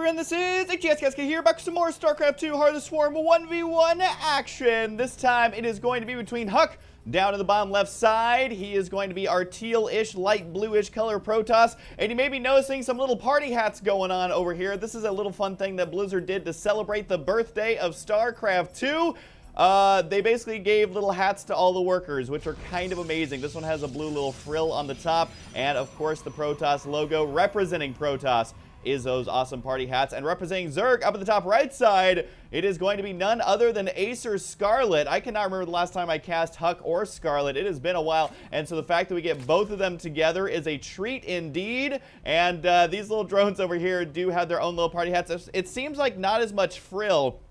everyone, this is HuK here, back with some more StarCraft 2 Heart of the Swarm 1v1 action. This time it is going to be between HuK down in the bottom left side. He is going to be our teal-ish, light bluish color Protoss, and you may be noticing some little party hats going on over here. This is a little fun thing that Blizzard did to celebrate the birthday of StarCraft 2. They basically gave little hats to all the workers, which are kind of amazing. This one has a blue little frill on the top, and of course the Protoss logo representing Protoss is those awesome party hats. And representing Zerg up at the top right side, it is going to be none other than Acer's Scarlett. I cannot remember the last time I cast HuK or Scarlett. It has been a while, and so the fact that we get both of them together is a treat indeed. And these little drones over here do have their own little party hats. It seems like not as much frill,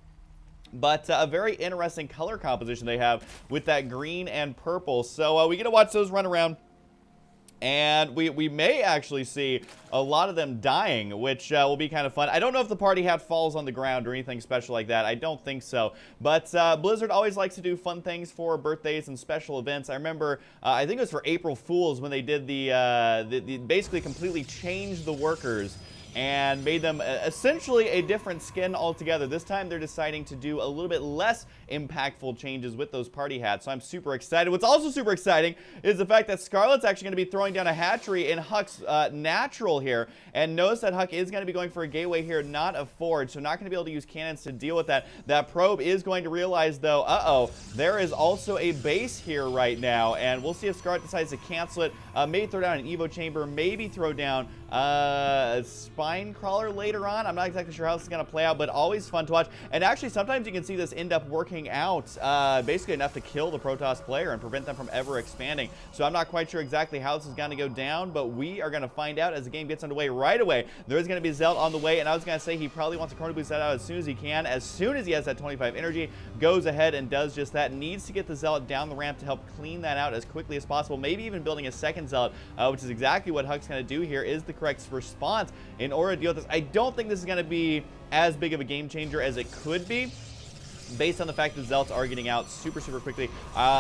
but a very interesting color composition they have with that green and purple. So we get to watch those run around. And we may actually see a lot of them dying, which will be kind of fun. I don't know if the party hat falls on the ground or anything special like that. I don't think so. But Blizzard always likes to do fun things for birthdays and special events. I remember, I think it was for April Fools when they did the basically completely changed the workers and made them essentially a different skin altogether. This time they're deciding to do a little bit less impactful changes with those party hats, so I'm super excited. What's also super exciting is the fact that Scarlett's actually going to be throwing down a hatchery in HuK's natural here, and notice that HuK is going to be going for a gateway here, not a forge, so not going to be able to use cannons to deal with that. That probe is going to realize, though, there is also a base here right now, and we'll see if Scarlett decides to cancel it. Maybe throw down an Evo chamber, maybe throw down a spine crawler later on. I'm not exactly sure how this is going to play out, but always fun to watch. And actually, sometimes you can see this end up working out basically enough to kill the Protoss player and prevent them from ever expanding. So I'm not quite sure exactly how this is going to go down, but we are going to find out as the game gets underway right away. There is going to be Zelt on the way, and I was going to say he probably wants to Chrono Boost that out as soon as he can. As soon as he has that 25 energy, goes ahead and does just that. Needs to get the Zealot down the ramp to help clean that out as quickly as possible. Maybe even building a second Zealot, which is exactly what HuK's going to do here, is the correct response in order to deal with this. I don't think this is going to be as big of a game changer as it could be, based on the fact that Zealots are getting out super quickly.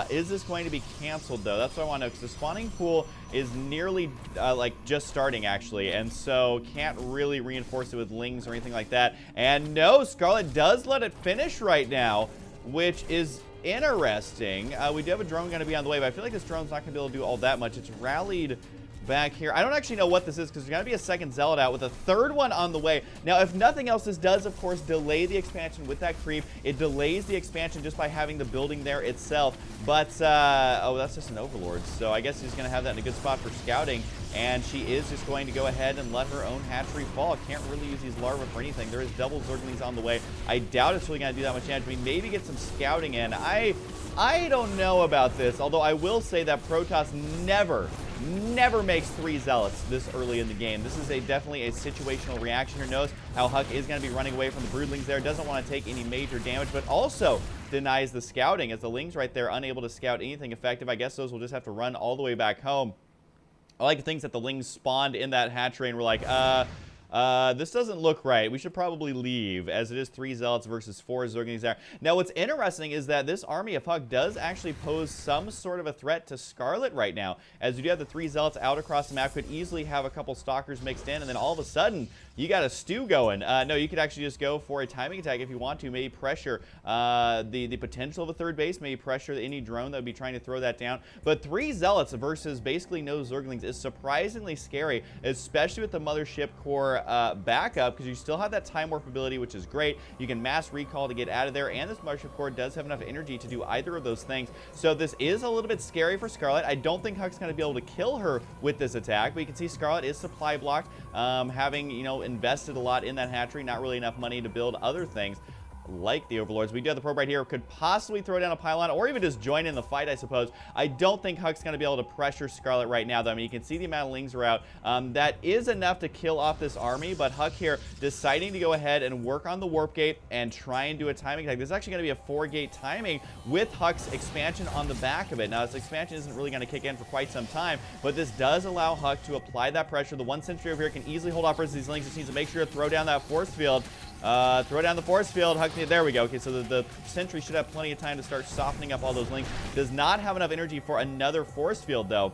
Is this going to be canceled, though? That's what I want to know, because the spawning pool is nearly like just starting, actually, and so can't really reinforce it with lings or anything like that. And no, Scarlett does let it finish right now, which is interesting. We do have a drone going to be on the way, but I feel like this drone's not going to be able to do all that much. It's rallied back here. I don't actually know what this is, because there's going to be a second Zealot out with a third one on the way. Now, if nothing else, this does, of course, delay the expansion with that creep. It delays the expansion just by having the building there itself. But, oh, that's just an Overlord. So I guess he's going to have that in a good spot for scouting. And she is just going to go ahead and let her own hatchery fall. Can't really use these larvae for anything. There is double Zerglings on the way. I doubt it's really going to do that much damage. I mean, maybe get some scouting in. I don't know about this, although I will say that Protoss never makes 3 Zealots this early in the game. This is definitely a situational reaction here. Notice how HuK is going to be running away from the Broodlings there. Doesn't want to take any major damage, but also denies the scouting, as the Lings right there unable to scout anything effective. I guess those will just have to run all the way back home. I like the things that the Lings spawned in that hatchery and were like, this doesn't look right. We should probably leave, as it is 3 Zealots versus 4 Zerglings there. Now, what's interesting is that this army of HuK does actually pose some sort of a threat to Scarlett right now, as you do have the 3 Zealots out across the map. Could easily have a couple Stalkers mixed in, and then all of a sudden, you got a stew going. No, you could actually just go for a timing attack if you want to. Maybe pressure the potential of a third base. Maybe pressure any drone that would be trying to throw that down. But 3 Zealots versus basically no Zerglings is surprisingly scary, especially with the Mothership Core backup, because you still have that Time Warp ability, which is great. You can mass recall to get out of there, and this Mothership Core does have enough energy to do either of those things. So this is a little bit scary for Scarlett. I don't think HuK's going to be able to kill her with this attack, but you can see Scarlett is supply blocked, having, you know, invested a lot in that hatchery, not really enough money to build other things like the Overlords. We do have the probe right here. Could possibly throw down a pylon or even just join in the fight, I suppose. I don't think HuK's going to be able to pressure Scarlett right now, though. I mean, you can see the amount of Lings are out. That is enough to kill off this army, but HuK here deciding to go ahead and work on the Warp Gate and try and do a timing attack. This is actually going to be a 4-gate timing with HuK's expansion on the back of it. Now, this expansion isn't really going to kick in for quite some time, but this does allow HuK to apply that pressure. The 1 sentry over here can easily hold off versus these Lings. Just needs to make sure to throw down that force field. Throw down the force field. HuK, there we go. Okay, so the sentry should have plenty of time to start softening up all those Lings. Does not have enough energy for another force field, though.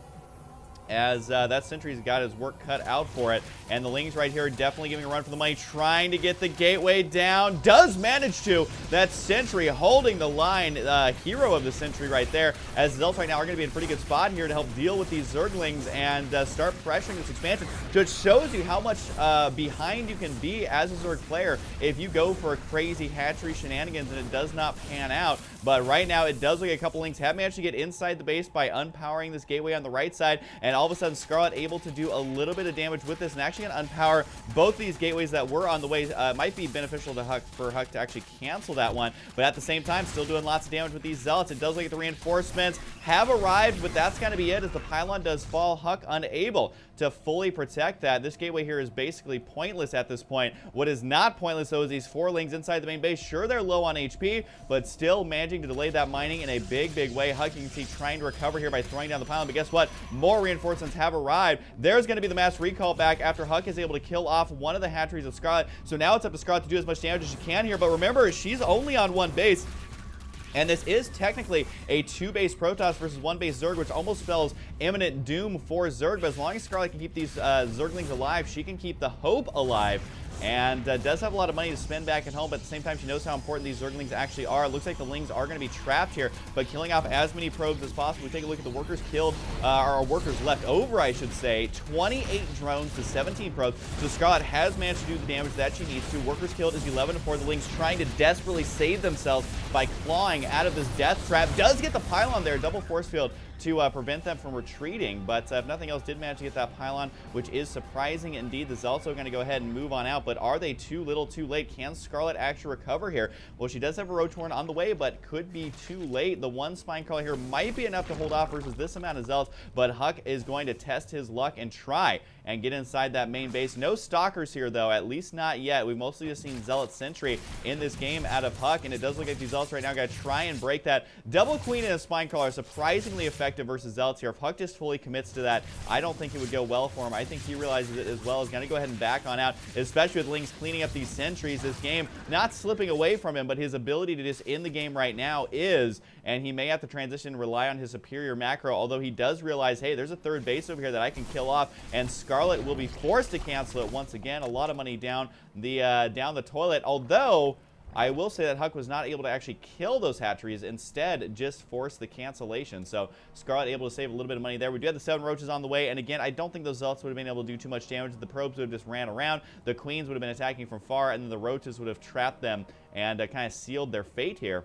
as that sentry's got his work cut out for it. And the Lings right here definitely giving a run for the money, trying to get the gateway down. Does manage to. That sentry holding the line, hero of the sentry right there, as Zelts right now are going to be in a pretty good spot here to help deal with these Zerglings and start pressuring this expansion. So it shows you how much behind you can be as a Zerg player if you go for a crazy hatchery shenanigans and it does not pan out. But right now it does look like a couple Lings have managed to get inside the base by unpowering this gateway on the right side, and all of a sudden Scarlett able to do a little bit of damage with this and actually going to unpower both these gateways that were on the way. Might be beneficial to HuK for HuK to actually cancel that one, but at the same time still doing lots of damage with these Zealots. It does look like the reinforcements have arrived, but that's going to be it as the pylon does fall. HuK unable to fully protect that. This gateway here is basically pointless at this point. What is not pointless though is these 4 Lings inside the main base. Sure, they're low on HP, but still managing to delay that mining in a big way. HuK, you can see, trying to recover here by throwing down the pylon, but guess what? More reinforcements have arrived. There's going to be the mass recall back after HuK is able to kill off one of the hatcheries of Scarlett. So now it's up to Scarlett to do as much damage as she can here, but remember, she's only on 1 base. And this is technically a 2-base Protoss versus 1-base Zerg, which almost spells imminent doom for Zerg. But as long as Scarlett can keep these Zerglings alive, she can keep the hope alive. And does have a lot of money to spend back at home, but at the same time, she knows how important these Zerglings actually are. It looks like the Lings are going to be trapped here, but killing off as many probes as possible. We take a look at the workers killed, or workers left over, I should say. 28 drones to 17 probes. So Scarlett has managed to do the damage that she needs to. Workers killed is 11 to 4. The Lings trying to desperately save themselves by clawing out of this death trap. Does get the pylon there, double force field to prevent them from retreating, but if nothing else, did manage to get that pylon, which is surprising indeed. The Zealots are going to go ahead and move on out, but are they too little too late? Can Scarlett actually recover here? Well, she does have a Roach Horn on the way, but could be too late. The 1 Spine Crawler here might be enough to hold off versus this amount of Zealots, but HuK is going to test his luck and try and get inside that main base. No Stalkers here, though, at least not yet. We've mostly just seen Zealot Sentry in this game out of HuK, and it does look like these Zealots right now got to try and break that. Double Queen and a Spine Crawler, surprisingly effective versus Zealots here. If HuK just fully commits to that, I don't think it would go well for him. I think he realizes it as well. He's going to go ahead and back on out, especially with Lings cleaning up these sentries. This game not slipping away from him, but his ability to just end the game right now is, and he may have to transition and rely on his superior macro, although he does realize, hey, there's a 3rd base over here that I can kill off, and Scarlett will be forced to cancel it once again. A lot of money down the toilet, although I will say that HuK was not able to actually kill those hatcheries, instead just forced the cancellation. So Scarlett able to save a little bit of money there. We do have the 7 Roaches on the way, and again, I don't think those Zealots would have been able to do too much damage. The probes would have just ran around, the Queens would have been attacking from far, and then the Roaches would have trapped them and kind of sealed their fate here.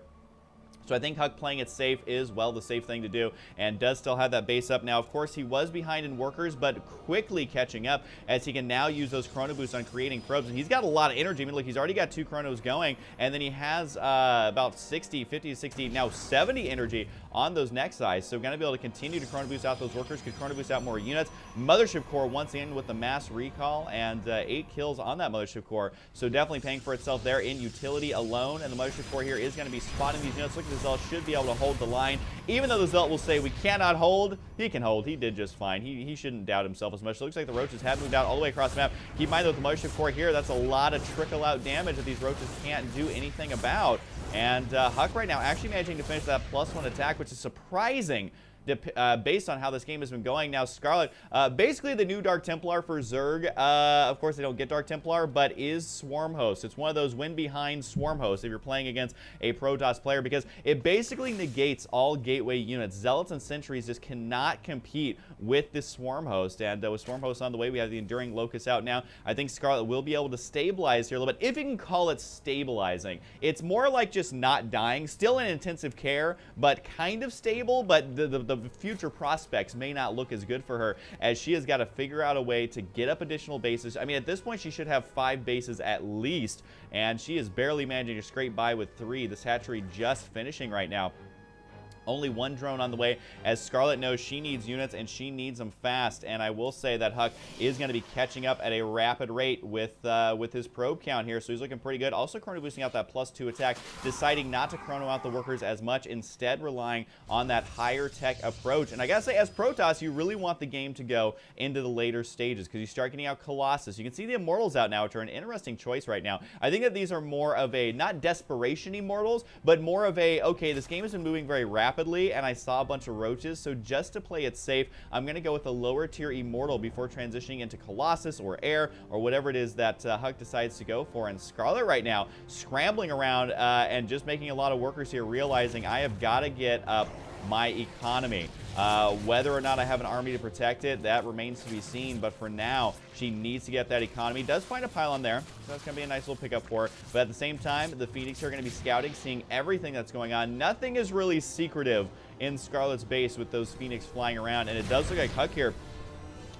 So I think HuK playing it safe is, well, the safe thing to do, and does still have that base up. Now, of course, he was behind in workers, but quickly catching up as he can now use those chrono boosts on creating probes. And he's got a lot of energy. I mean, look, he's already got 2 chronos going, and then he has about 50 to 60, now 70 energy on those next eyes. So going to be able to continue to chrono boost out those workers, could chrono boost out more units. Mothership Core once in with the mass recall, and 8 kills on that Mothership Core. So definitely paying for itself there in utility alone. And the Mothership Core here is going to be spotting these units. Look at the Zealot, should be able to hold the line. Even though the Zealot will say we cannot hold, he can hold. He did just fine. He shouldn't doubt himself as much. So it looks like the Roaches have moved out all the way across the map. Keep in mind though, with the Mothership Core here, that's a lot of trickle out damage that these Roaches can't do anything about. And HuK right now actually managing to finish that +1 attack, which is surprising based on how this game has been going. Now Scarlett, basically the new Dark Templar for Zerg. Of course, they don't get Dark Templar, but is Swarm Host. It's one of those win behind Swarm Hosts if you're playing against a Protoss player, because it basically negates all gateway units. Zealots and Sentries just cannot compete with this Swarm Host, and with Swarm Host on the way, we have the Enduring Locust out now. I think Scarlett will be able to stabilize here a little bit, if you can call it stabilizing. It's more like just not dying, still in intensive care, but kind of stable, but the future prospects may not look as good for her, as she has got to figure out a way to get up additional bases. I mean, at this point, she should have 5 bases at least, and she is barely managing to scrape by with 3. This hatchery just finishing right now. Only 1 drone on the way, as Scarlett knows she needs units and she needs them fast. And I will say that HuK is going to be catching up at a rapid rate with his probe count here, so he's looking pretty good. Also chrono boosting out that +2 attack, deciding not to chrono out the workers as much, instead relying on that higher tech approach. And I gotta say, as Protoss, you really want the game to go into the later stages, because you start getting out Colossus. You can see the Immortals out now, which are an interesting choice right now. I think that these are more of a, not desperation Immortals, but more of a, okay, this game has been moving very rapidly, rapidly, and I saw a bunch of roaches, so just to play it safe, I'm going to go with a lower tier Immortal before transitioning into Colossus or Air or whatever it is that HuK decides to go for. And Scarlett right now scrambling around and just making a lot of workers here, realizing I have got to get up my economy. Whether or not I have an army to protect it, that remains to be seen. But for now, she needs to get that economy. Does find a pylon there, so that's going to be a nice little pickup for her. But at the same time, the Phoenix are going to be scouting, seeing everything that's going on. Nothing is really secretive in Scarlett's base with those Phoenix flying around. And it does look like HuK here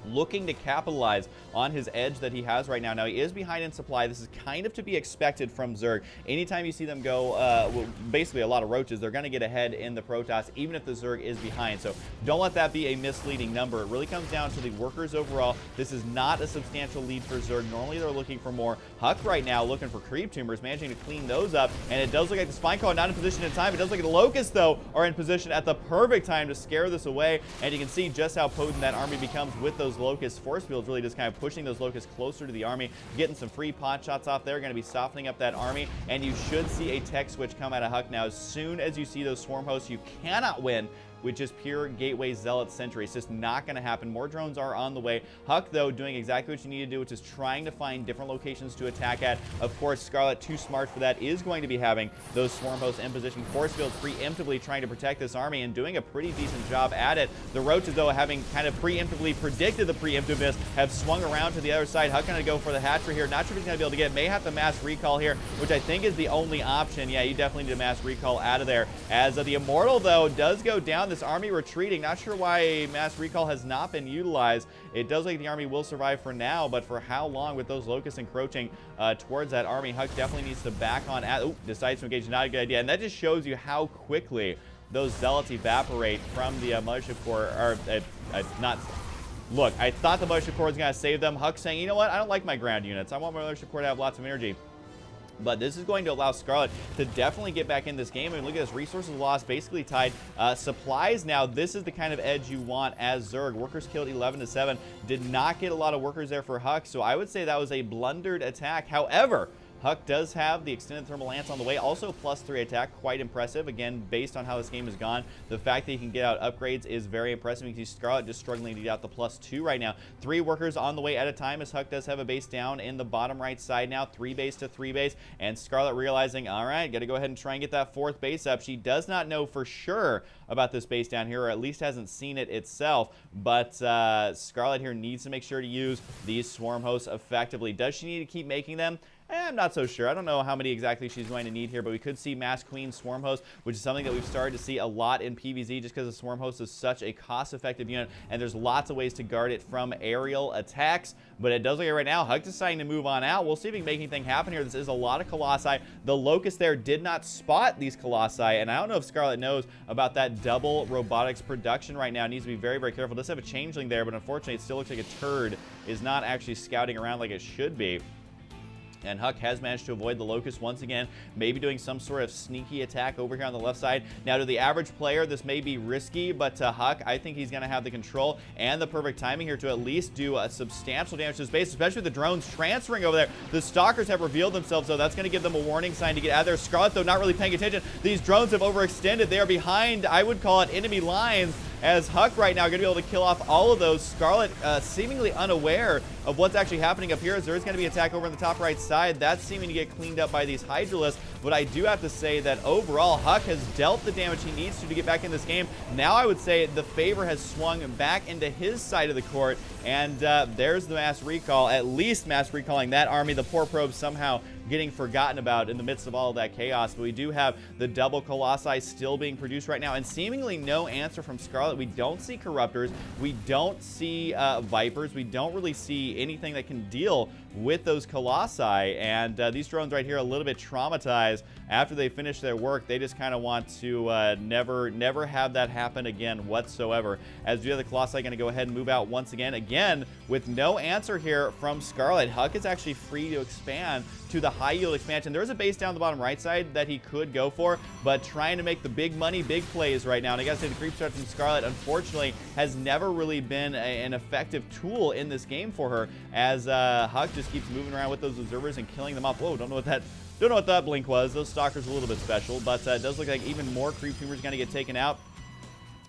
looking to capitalize on his edge that he has right now. Now, he is behind in supply. This is kind of to be expected from Zerg. Anytime you see them go, basically a lot of roaches, they're going to get ahead in the Protoss, even if the Zerg is behind. So don't let that be a misleading number. It really comes down to the workers overall. This is not a substantial lead for Zerg. Normally, they're looking for more. HuK right now looking for creep tumors, managing to clean those up. And it does look like the Spine Call not in position in time. It does look like the Locusts, though, are in position at the perfect time to scare this away. And you can see just how potent that army becomes with those Locust force fields, really just kind of pushing those Locusts closer to the army, getting some free pot shots off there, going to be softening up that army, and you should see a tech switch come out of HuK now. As soon as you see those swarm hosts, you cannot win with just pure Gateway Zealot Sentry. It's just not going to happen. More drones are on the way. HuK, though, doing exactly what you need to do, which is trying to find different locations to attack at. Of course, Scarlett, too smart for that, is going to be having those swarm hosts in position. Force fields preemptively trying to protect this army and doing a pretty decent job at it. The roaches, though, having kind of preemptively predicted the preemptiveness, have swung around to the other side. HuK going to go for the hatchery here. Not sure if he's going to be able to get. May have to mass recall here, which I think is the only option. Yeah, you definitely need a mass recall out of there. As the Immortal, though, does go down. This army retreating. Not sure why mass recall has not been utilized. It does look like the army will survive for now, but for how long with those Locusts encroaching towards that army? HuK definitely needs to back on. Decides to engage. Not a good idea. And that just shows you how quickly those Zealots evaporate from the Mothership Core. Look, I thought the Mothership Core was going to save them. HuK saying, you know what? I don't like my ground units. I want my Mothership Core to have lots of energy. But this is going to allow Scarlett to definitely get back in this game. I mean, look at this. Resources lost, basically tied. Supplies now, this is the kind of edge you want as Zerg. Workers killed 11-7. Did not get a lot of workers there for HuK, so I would say that was a blundered attack. However, HuK does have the extended thermal lance on the way, also +3 attack, quite impressive. Again, based on how this game has gone, the fact that he can get out upgrades is very impressive. You can see Scarlett just struggling to get out the +2 right now. 3 workers on the way at a time, as HuK does have a base down in the bottom right side now, 3 base to 3 base, and Scarlett realizing, all right, got to go ahead and try and get that 4th base up. She does not know for sure about this base down here, or at least hasn't seen it itself, but Scarlett here needs to make sure to use these swarm hosts effectively. Does she need to keep making them? I'm not so sure. I don't know how many exactly she's going to need here, but we could see Mass Queen Swarm Host, which is something that we've started to see a lot in PvZ just because the Swarm Host is such a cost-effective unit, and there's lots of ways to guard it from aerial attacks. But it does look like right now, HuK deciding to move on out. We'll see if he can make anything happen here. This is a lot of Colossi. The Locust there did not spot these Colossi, and I don't know if Scarlett knows about that double robotics production right now. It needs to be very, very careful. It does have a changeling there, but unfortunately, it still looks like a turd is not actually scouting around like it should be. And HuK has managed to avoid the Locust once again, maybe doing some sort of sneaky attack over here on the left side. Now, to the average player, this may be risky, but to HuK, I think he's going to have the control and the perfect timing here to at least do a substantial damage to his base, especially with the drones transferring over there. The Stalkers have revealed themselves, though. That's going to give them a warning sign to get out of there. Scarlett, though, not really paying attention. These drones have overextended. They are behind, I would call it, enemy lines, as HuK right now going to be able to kill off all of those. Scarlett seemingly unaware of what's actually happening up here, as there is going to be an attack over on the top right side. That's seeming to get cleaned up by these Hydralisks, but I do have to say that overall, HuK has dealt the damage he needs to get back in this game. Now I would say the favor has swung back into his side of the court, and there's the mass recall, at least mass recalling that army. The poor probes somehow getting forgotten about in the midst of all of that chaos, but we do have the double Colossi still being produced right now, and seemingly no answer from Scarlett. We don't see Corruptors, we don't see Vipers, we don't really see anything that can deal with those Colossi, and these drones right here are a little bit traumatized. After they finish their work, they just kind of want to never have that happen again whatsoever. As we have the Colossi going to go ahead and move out once again with no answer here from Scarlett. HuK is actually free to expand to the high yield expansion. There's a base down the bottom right side that he could go for, but trying to make the big money, big plays right now. And I gotta say, the creep start from Scarlett, unfortunately, has never really been an effective tool in this game for her, as HuK just keeps moving around with those observers and killing them off. Whoa, don't know what that blink was. Those Stalkers are a little bit special, but it does look like even more creep tumors going to get taken out.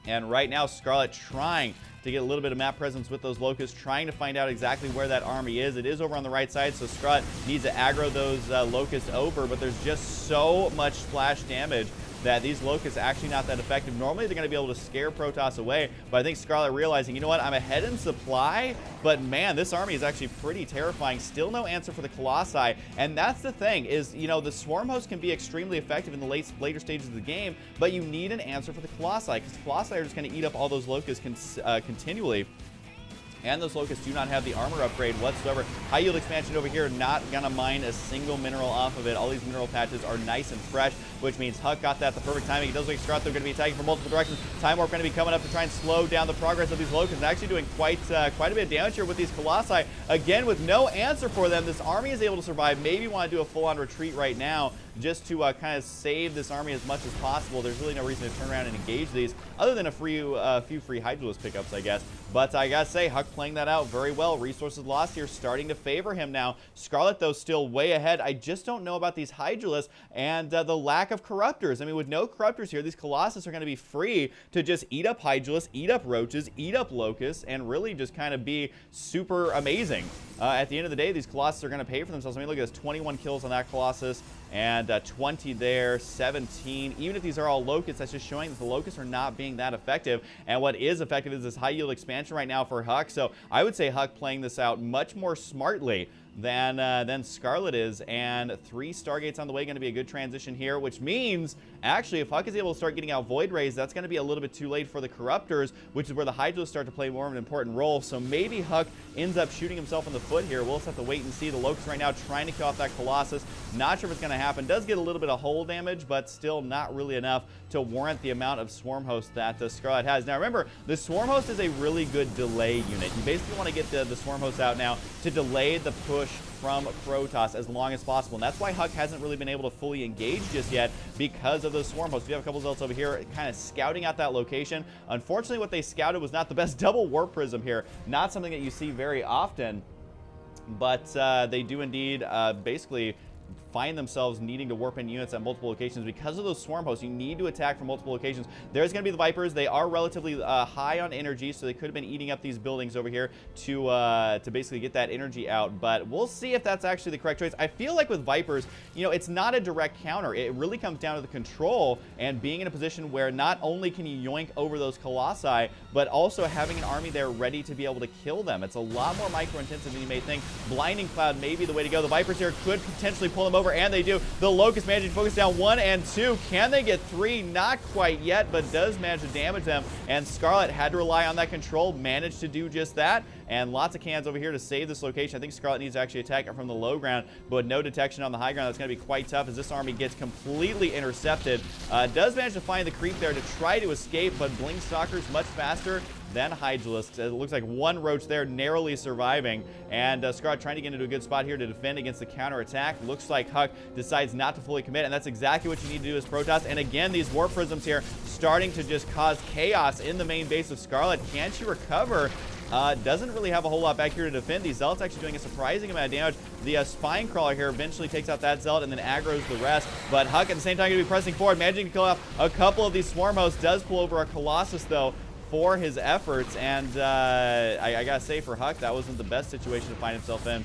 And right now, Scarlett trying to get a little bit of map presence with those locusts, trying to find out exactly where that army is. It is over on the right side, so Scarlett needs to aggro those locusts over, but there's just so much splash damage that these locusts are actually not that effective. Normally, they're going to be able to scare Protoss away, but I think Scarlett realizing, you know what, I'm ahead in supply, but man, this army is actually pretty terrifying. Still no answer for the Colossi, and that's the thing is, you know, the Swarm Host can be extremely effective in the later stages of the game, but you need an answer for the Colossi, because the Colossi are just going to eat up all those locusts continually. And those locusts do not have the armor upgrade whatsoever. High yield expansion over here, not gonna mine a single mineral off of it. All these mineral patches are nice and fresh, which means HuK got that the perfect timing. It does look like Scarlett, they're gonna be attacking from multiple directions. Time Warp gonna be coming up to try and slow down the progress of these locusts, and actually doing quite a bit of damage here with these Colossi. Again, with no answer for them, this army is able to survive. Maybe want to do a full-on retreat right now, just to kind of save this army as much as possible. There's really no reason to turn around and engage these, other than a few free Hydralisk pickups, I guess. But I gotta say, HuK playing that out very well. Resources lost here starting to favor him now. Scarlett, though, still way ahead. I just don't know about these Hydralisks and the lack of Corruptors. I mean, with no Corruptors here, these Colossus are going to be free to just eat up Hydralisks, eat up Roaches, eat up Locusts, and really just kind of be super amazing. At the end of the day, these Colossus are going to pay for themselves. I mean, look at this, 21 kills on that Colossus, and 20 there, 17. Even if these are all Locusts, that's just showing that the Locusts are not being that effective. And what is effective is this high yield expansion right now for HuK. So I would say HuK playing this out much more smartly than Scarlett is, and 3 Stargates on the way. Going to be a good transition here, which means actually if HuK is able to start getting out Void Rays, that's going to be a little bit too late for the Corruptors, which is where the Hydralisks start to play more of an important role. So maybe HuK ends up shooting himself in the foot here. We'll just have to wait and see. The Locusts right now trying to kill off that Colossus. Not sure if it's going to happen. Does get a little bit of hull damage, but still not really enough to warrant the amount of Swarm Host that the Scarlett has. Now remember, the Swarm Host is a really good delay unit. You basically want to get the Swarm Host out now to delay the push from Protoss as long as possible, and that's why HuK hasn't really been able to fully engage just yet, because of those Swarm Hosts. We have a couple Zealots over here kind of scouting out that location. Unfortunately, what they scouted was not the best double Warp Prism here. Not something that you see very often, but they do indeed basically find themselves needing to warp in units at multiple locations because of those Swarm Hosts. You need to attack from multiple locations. There's going to be the Vipers. They are relatively high on energy, so they could have been eating up these buildings over here to basically get that energy out. But we'll see if that's actually the correct choice. I feel like with Vipers, you know, it's not a direct counter. It really comes down to the control and being in a position where not only can you yoink over those Colossi, but also having an army there ready to be able to kill them. It's a lot more micro-intensive than you may think. Blinding Cloud may be the way to go. The Vipers here could potentially pull them over, and they do. The Locust managing to focus down 1 and 2. Can they get 3? Not quite yet, but does manage to damage them. And Scarlett had to rely on that control, managed to do just that. And lots of cans over here to save this location. I think Scarlett needs to actually attack it from the low ground, but with no detection on the high ground, that's going to be quite tough as this army gets completely intercepted. Does manage to find the creep there to try to escape, but Bling Stalker's much faster than Hydralisk. It looks like 1 Roach there narrowly surviving, and Scarlett trying to get into a good spot here to defend against the counterattack. Looks like HuK decides not to fully commit, and that's exactly what you need to do as Protoss. And again, these Warp Prisms here starting to just cause chaos in the main base of Scarlett. Can she recover? Doesn't really have a whole lot back here to defend. These Zealots actually doing a surprising amount of damage. The Spine Crawler here eventually takes out that Zealot and then aggroes the rest. But HuK at the same time going to be pressing forward, managing to kill off a couple of these Swarm Hosts. Does pull over a Colossus, though, for his efforts. And I gotta say, for HuK, that wasn't the best situation to find himself in,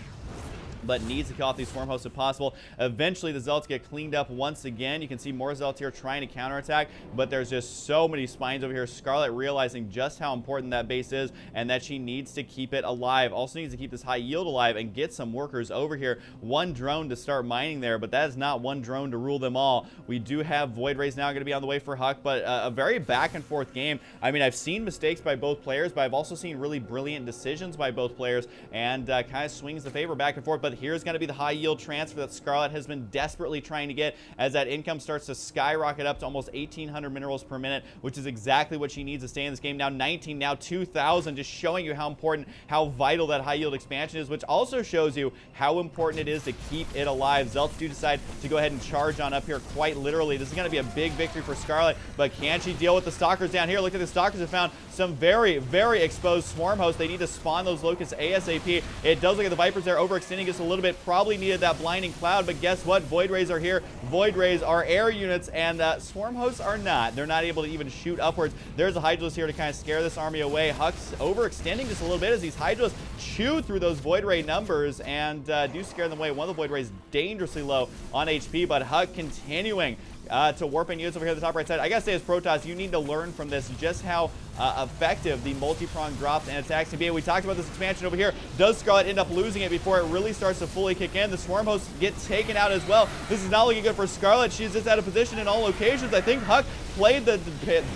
but needs to kill off these Swarm Hosts if possible. Eventually, the Zealots get cleaned up once again. You can see more Zealots here trying to counterattack, but there's just so many Spines over here. Scarlett realizing just how important that base is and that she needs to keep it alive. Also needs to keep this high yield alive and get some workers over here. 1 drone to start mining there, but that is not 1 drone to rule them all. We do have Void Rays now going to be on the way for HuK, but a very back and forth game. I mean, I've seen mistakes by both players, but I've also seen really brilliant decisions by both players, and kind of swings the favor back and forth. But here's going to be the high yield transfer that Scarlett has been desperately trying to get, as that income starts to skyrocket up to almost 1,800 minerals per minute, which is exactly what she needs to stay in this game. Now 19, now 2,000, just showing you how important, how vital that high yield expansion is, which also shows you how important it is to keep it alive. Zealots do decide to go ahead and charge on up here, quite literally. This is going to be a big victory for Scarlett, but can she deal with the Stalkers down here? Look at the Stalkers have found some very, very exposed Swarm Hosts. They need to spawn those Locusts ASAP. It does look at the Vipers there overextending just a little bit. Probably needed that blinding cloud, but guess what? Void Rays are here. Void Rays are air units, and Swarm Hosts are not. They're not able to even shoot upwards. There's a Hydralisk here to kind of scare this army away. HuK's overextending just a little bit as these Hydralisks chew through those Void Ray numbers and do scare them away. One of the Void Rays dangerously low on HP, but HuK continuing to warping units over here at the top right side. I gotta say, as Protoss, you need to learn from this just how effective the multi-prong drops and attacks can be. We talked about this expansion over here. Does Scarlett end up losing it before it really starts to fully kick in? The Swarm Hosts get taken out as well. This is not looking good for Scarlett. She's just out of position in all locations. I think HuK played the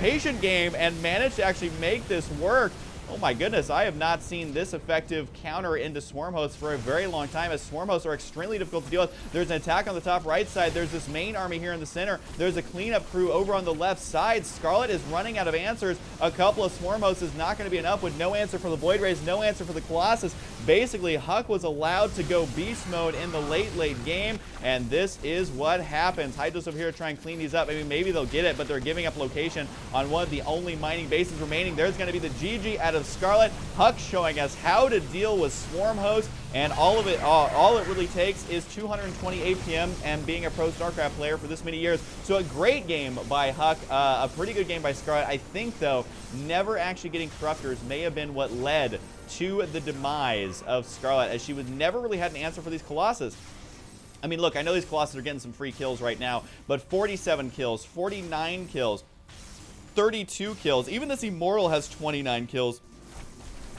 patient game and managed to actually make this work. Oh my goodness, I have not seen this effective counter into Swarm Hosts for a very long time, as Swarm Hosts are extremely difficult to deal with. There's an attack on the top right side. There's this main army here in the center. There's a cleanup crew over on the left side. Scarlett is running out of answers. A couple of Swarm Hosts is not going to be enough with no answer for the Void Rays, no answer for the Colossus. Basically, HuK was allowed to go beast mode in the late game, and this is what happens. Hydros over here to try and clean these up. Maybe they'll get it, but they're giving up location on one of the only mining bases remaining. There's going to be the GG out of Scarlett. HuK showing us how to deal with Swarm Hosts, and all it really takes is 220 APM and being a pro StarCraft player for this many years. So a great game by HuK, a pretty good game by Scarlett. I think, though, never actually getting Corruptors may have been what led to the demise of Scarlett, as she would never really had an answer for these Colossus. I mean, look, I know these Colossus are getting some free kills right now, but 47 kills, 49 kills, 32 kills. Even this Immortal has 29 kills.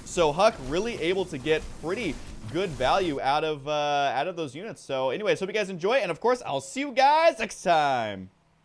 So HuK really able to get pretty good value out of those units. So anyways, hope you guys enjoy, and of course, I'll see you guys next time.